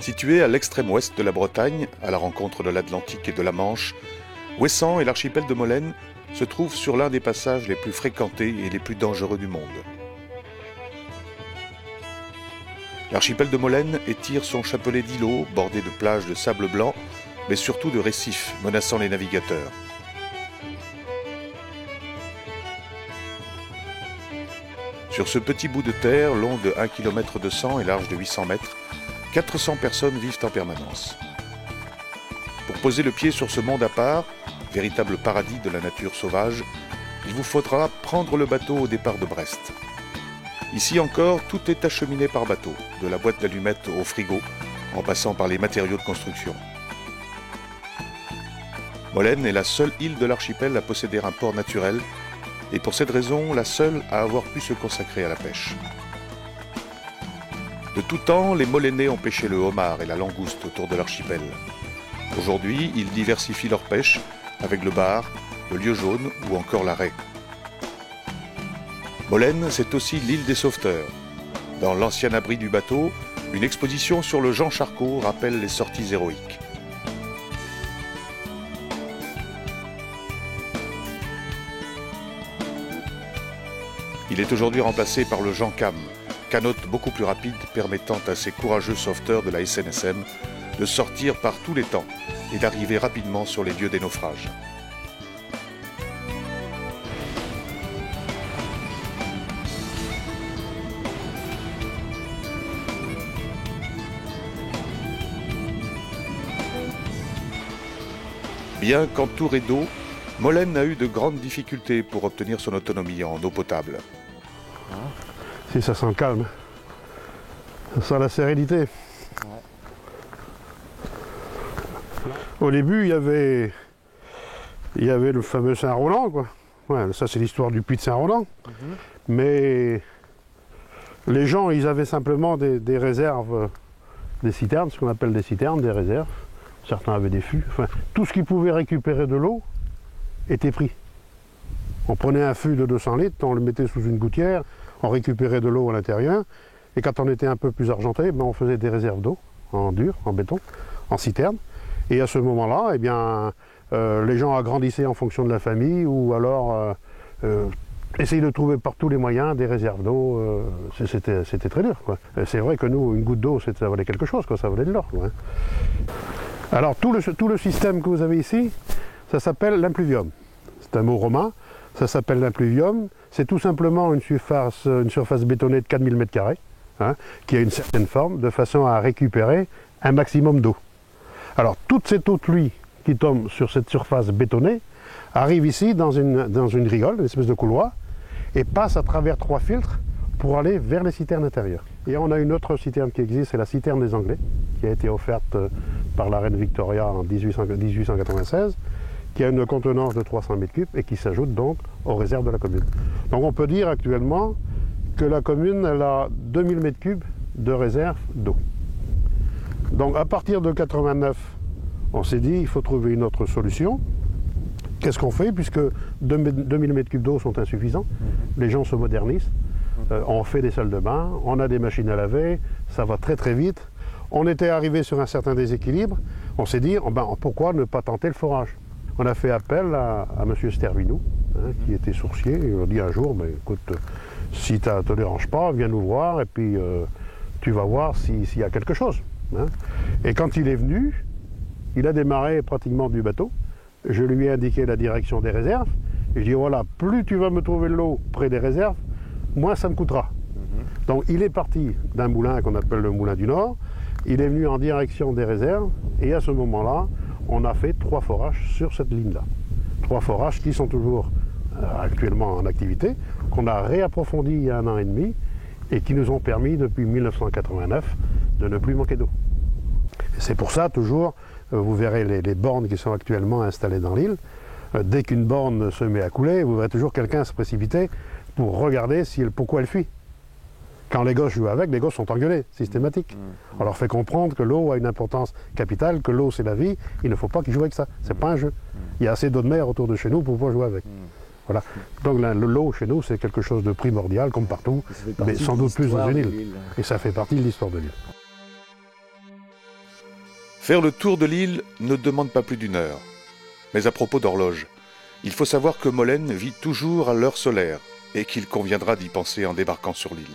Situé à l'extrême ouest de la Bretagne, à la rencontre de l'Atlantique et de la Manche, Ouessant et l'archipel de Molène se trouvent sur l'un des passages les plus fréquentés et les plus dangereux du monde. L'archipel de Molène étire son chapelet d'îlots bordés de plages de sable blanc, mais surtout de récifs menaçant les navigateurs. Sur ce petit bout de terre, long de 1,2 km et large de 800 mètres, 400 personnes vivent en permanence. Pour poser le pied sur ce monde à part, véritable paradis de la nature sauvage, il vous faudra prendre le bateau au départ de Brest. Ici encore, tout est acheminé par bateau, de la boîte d'allumettes au frigo, en passant par les matériaux de construction. Molène est la seule île de l'archipel à posséder un port naturel, et pour cette raison, la seule à avoir pu se consacrer à la pêche. De tout temps, les Molénais ont pêché le homard et la langouste autour de l'archipel. Aujourd'hui, ils diversifient leur pêche avec le bar, le lieu jaune ou encore la raie. Molène, c'est aussi l'île des sauveteurs. Dans l'ancien abri du bateau, une exposition sur le Jean Charcot rappelle les sorties héroïques. Il est aujourd'hui remplacé par le Jean Cam, canote beaucoup plus rapide permettant à ces courageux sauveteurs de la SNSM de sortir par tous les temps et d'arriver rapidement sur les lieux des naufrages. Bien qu'entouré d'eau, Molène a eu de grandes difficultés pour obtenir son autonomie en eau potable. Si ça sent le calme, ça sent la sérénité. Au début, il y avait le fameux Saint-Roland, quoi. Ouais, ça, c'est l'histoire du puits de Saint-Roland. Mais les gens, ils avaient simplement des réserves, des citernes, ce qu'on appelle des citernes, des réserves. Certains avaient des fûts. Enfin, tout ce qui pouvait récupérer de l'eau était pris. On prenait un fût de 200 litres, on le mettait sous une gouttière, on récupérait de l'eau à l'intérieur. Et quand on était un peu plus argenté, ben on faisait des réserves d'eau, en dur, en béton, en citerne. Et à ce moment-là, eh bien, les gens agrandissaient en fonction de la famille ou alors essayaient de trouver par tous les moyens des réserves d'eau. C'était très dur, quoi. C'est vrai que nous, une goutte d'eau, ça valait quelque chose, quoi, ça valait de l'or. Hein. Alors tout le système que vous avez ici, ça s'appelle l'impluvium. C'est un mot romain, ça s'appelle l'impluvium. C'est tout simplement une surface bétonnée de 4000 m², hein, qui a une certaine forme, de façon à récupérer un maximum d'eau. Alors toute cette eau de pluie qui tombe sur cette surface bétonnée arrive ici dans une rigole, une espèce de couloir, et passe à travers 3 filtres pour aller vers les citernes intérieures. Et on a une autre citerne qui existe, c'est la citerne des Anglais, qui a été offerte par la reine Victoria en 1896, qui a une contenance de 300 m3 et qui s'ajoute donc aux réserves de la commune. Donc on peut dire actuellement que la commune elle a 2000 m3 de réserve d'eau. Donc à partir de 89, on s'est dit il faut trouver une autre solution. Qu'est-ce qu'on fait puisque 2000 m3 d'eau sont insuffisants? Les gens se modernisent, on fait des salles de bain, on a des machines à laver, ça va très très vite. On était arrivé sur un certain déséquilibre, on s'est dit pourquoi ne pas tenter le forage? On a fait appel à M. Stervinou, hein, qui était sourcier, et on a dit un jour, écoute, si ça ne te dérange pas, viens nous voir et puis tu vas voir s'il y a quelque chose. Hein. Et quand il est venu, il a démarré pratiquement du bateau. Je lui ai indiqué la direction des réserves. Et je dis voilà, plus tu vas me trouver l'eau près des réserves, moins ça me coûtera. Donc il est parti d'un moulin qu'on appelle le moulin du Nord. Il est venu en direction des réserves. Et à ce moment-là, on a fait 3 forages sur cette ligne-là. 3 forages qui sont toujours actuellement en activité, qu'on a réapprofondis il y a 1 an et demi et qui nous ont permis depuis 1989 de ne plus manquer d'eau. C'est pour ça, toujours, vous verrez les bornes qui sont actuellement installées dans l'île. Dès qu'une borne se met à couler, vous verrez toujours quelqu'un se précipiter pour regarder pourquoi elle fuit. Quand les gosses jouent avec, les gosses sont engueulés, systématique. On leur fait comprendre que l'eau a une importance capitale, que l'eau c'est la vie, il ne faut pas qu'ils jouent avec ça, c'est pas un jeu. Il y a assez d'eau de mer autour de chez nous pour pouvoir jouer avec. Voilà. Donc l'eau chez nous c'est quelque chose de primordial, comme partout, mais sans doute plus dans une île. Et ça fait partie de l'histoire de l'île. Faire le tour de l'île ne demande pas plus d'1 heure. Mais à propos d'horloge, il faut savoir que Molène vit toujours à l'heure solaire et qu'il conviendra d'y penser en débarquant sur l'île.